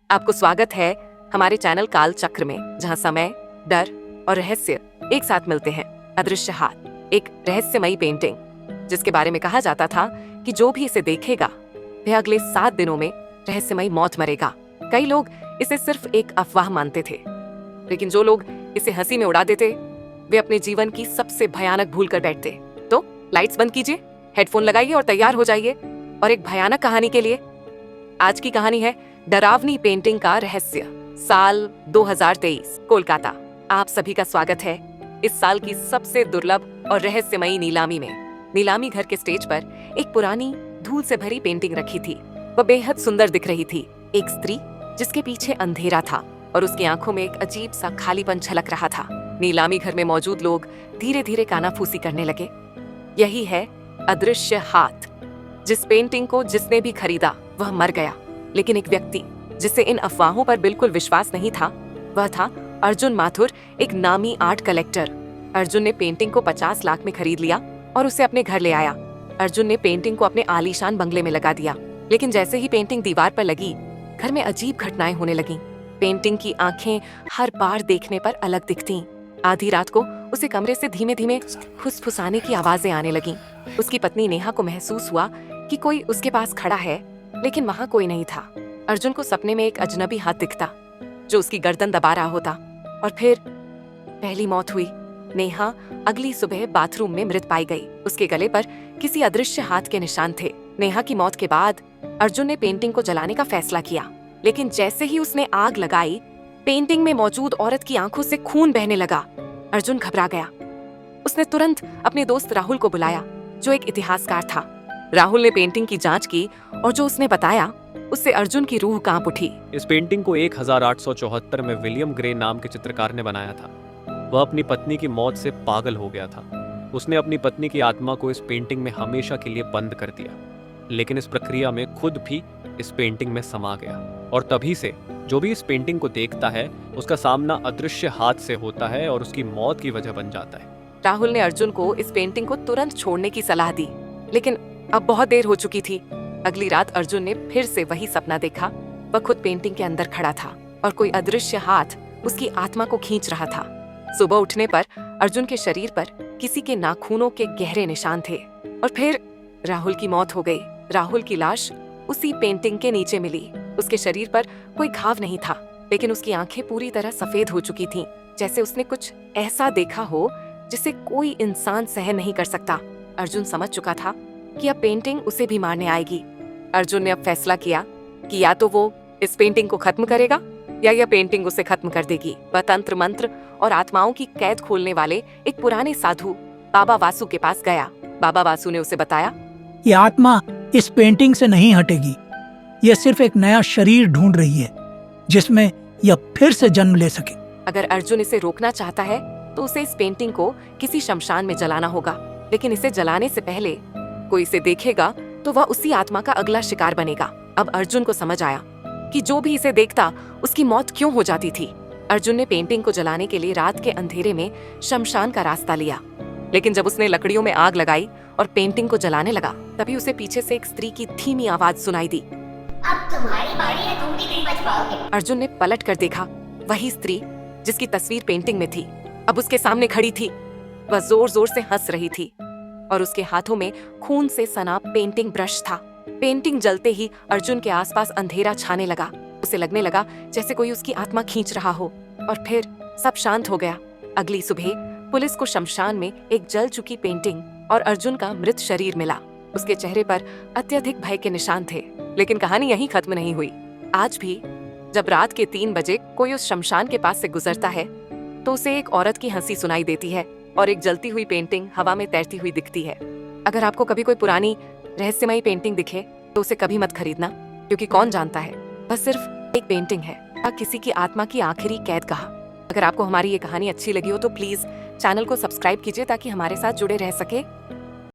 आपको स्वागत है हमारे चैनल काल चक्र में, जहां समय, डर और रहस्य एक साथ मिलते हैं। अदृश्य हाथ एक रहस्यमयी पेंटिंग जिसके बारे में कहा जाता था कि जो भी इसे देखेगा वह अगले 7 दिनों में रहस्यमयी मौत मरेगा। कई लोग इसे सिर्फ एक अफवाह मानते थे, लेकिन जो लोग इसे हंसी में उड़ा देते वे अपने जीवन की सबसे भयानक भूल कर बैठते। तो लाइट्स बंद कीजिए, हेडफोन लगाइए और तैयार हो जाइए और एक भयानक कहानी के लिए। आज की कहानी है डरावनी पेंटिंग का रहस्य। साल 2023, कोलकाता। आप सभी का स्वागत है इस साल की सबसे दुर्लभ और रहस्यमयी नीलामी में। नीलामी घर के स्टेज पर एक पुरानी धूल से भरी पेंटिंग रखी थी। वह बेहद सुंदर दिख रही थी। एक स्त्री जिसके पीछे अंधेरा था और उसकी आंखों में एक अजीब सा खालीपन झलक रहा था। नीलामी घर में मौजूद लोग धीरे धीरे कानाफूसी करने लगे। यही है अदृश्य हाथ। जिस पेंटिंग को जिसने भी खरीदा वह मर गया, लेकिन एक व्यक्ति जिसे इन अफवाहों पर बिल्कुल विश्वास नहीं था, वह था अर्जुन माथुर, एक नामी आर्ट कलेक्टर। अर्जुन ने पेंटिंग को 50 लाख में खरीद लिया और उसे अपने घर ले आया। अर्जुन ने पेंटिंग को अपने आलीशान बंगले में लगा दिया, लेकिन जैसे ही पेंटिंग दीवार पर लगी, घर में अजीब घटनाएं होने लगीं। पेंटिंग की आंखें हर बार देखने पर अलग दिखतीं। आधी रात को उसे कमरे से धीमे धीमे फुसफुसाने की आवाजें आने लगीं। उसकी पत्नी नेहा को महसूस हुआ कि कोई उसके पास खड़ा है, लेकिन वहां कोई नहीं था। अर्जुन को सपने में एक अजनबी हाथ दिखता जो उसकी गर्दन दबा रहा होता। और फिर पहली मौत हुई। नेहा अगली सुबह बाथरूम में मृत पाई गई। उसके गले पर किसी अदृश्य हाथ के निशान थे। नेहा की मौत के बाद अर्जुन ने पेंटिंग को जलाने का फैसला किया, लेकिन जैसे ही उसने आग लगाई, पेंटिंग में मौजूद औरत की आंखों से खून बहने लगा। अर्जुन घबरा गया। उसने तुरंत अपने दोस्त राहुल को बुलाया, जो एक इतिहासकार था। राहुल ने पेंटिंग की जांच की और जो उसने बताया उससे अर्जुन की रूह कांप उठी। इस पेंटिंग को 1874 में विलियम ग्रे नाम के चित्रकार ने बनाया था। वह अपनी पत्नी की मौत से पागल हो गया था। उसने अपनी पत्नी की आत्मा को इस पेंटिंग में हमेशा के लिए बंद कर दिया, लेकिन इस प्रक्रिया में खुद भी इस पेंटिंग में समा गया। और तभी से जो भी इस पेंटिंग को देखता है उसका सामना अदृश्य हाथ से होता है और उसकी मौत की वजह बन जाता है। राहुल ने अर्जुन को इस पेंटिंग को तुरंत छोड़ने की सलाह दी, लेकिन अब बहुत देर हो चुकी थी। अगली रात अर्जुन ने फिर से वही सपना देखा। वह खुद पेंटिंग के अंदर खड़ा था और कोई अदृश्य हाथ उसकी आत्मा को खींच रहा था। सुबह उठने पर अर्जुन के शरीर पर किसी के नाखूनों के गहरे निशान थे। और फिर राहुल की मौत हो गई। राहुल की लाश उसी पेंटिंग के नीचे मिली। उसके शरीर पर कोई घाव नहीं था, लेकिन उसकी आंखें पूरी तरह सफेद हो चुकी थीं, जैसे उसने कुछ ऐसा देखा हो जिसे कोई इंसान सहन नहीं कर सकता। अर्जुन समझ चुका था कि अब पेंटिंग उसे भी मारने आएगी। अर्जुन ने अब फैसला किया कि या तो वो इस पेंटिंग को खत्म करेगा या यह पेंटिंग उसे खत्म कर देगी। वह तंत्र मंत्र और आत्माओं की कैद खोलने वाले एक पुराने साधु बाबा वासु के पास गया। बाबा वासु ने उसे बताया, ये आत्मा इस पेंटिंग से नहीं हटेगी। यह सिर्फ एक नया शरीर ढूंढ रही है जिसमें यह फिर से जन्म ले सके। अगर अर्जुन इसे रोकना चाहता है तो उसे इस पेंटिंग को किसी शमशान में जलाना होगा, लेकिन इसे जलाने से पहले कोई इसे देखेगा तो वह उसी आत्मा का अगला शिकार बनेगा। अब अर्जुन को समझ आया कि जो भी इसे देखता उसकी मौत क्यों हो जाती थी। अर्जुन ने पेंटिंग को जलाने के लिए रात के अंधेरे में शमशान का रास्ता लिया, लेकिन जब उसने लकड़ियों में आग लगाई और पेंटिंग को जलाने लगा, तभी उसे पीछे से एक स्त्री की धीमी आवाज सुनाई दी, अब तुम्हारी बारी है, तुम भी नहीं बच पाओगे। अर्जुन ने पलट कर देखा। वही स्त्री जिसकी तस्वीर पेंटिंग में थी अब उसके सामने खड़ी थी। वह जोर जोर से हंस रही थी और उसके हाथों में खून से सना पेंटिंग ब्रश था। पेंटिंग जलते ही अर्जुन के आसपास अंधेरा छाने लगा। उसे लगने लगा जैसे कोई उसकी आत्मा खींच रहा हो। और फिर सब शांत हो गया। अगली सुबह पुलिस को शमशान में एक जल चुकी पेंटिंग और अर्जुन का मृत शरीर मिला। उसके चेहरे पर अत्यधिक भय के निशान थे। लेकिन कहानी यहीं खत्म नहीं हुई। आज भी जब रात के 3 बजे कोई उस शमशान के पास से गुजरता है तो उसे एक औरत की हंसी सुनाई देती है और एक जलती हुई पेंटिंग हवा में तैरती हुई दिखती है। अगर आपको कभी कोई पुरानी रहस्यमयी पेंटिंग दिखे तो उसे कभी मत खरीदना, क्योंकि कौन जानता है वह सिर्फ एक पेंटिंग है या किसी की आत्मा की आखिरी कैद कहा। अगर आपको हमारी ये कहानी अच्छी लगी हो तो प्लीज चैनल को सब्सक्राइब कीजिए ताकि हमारे साथ जुड़े रह सके।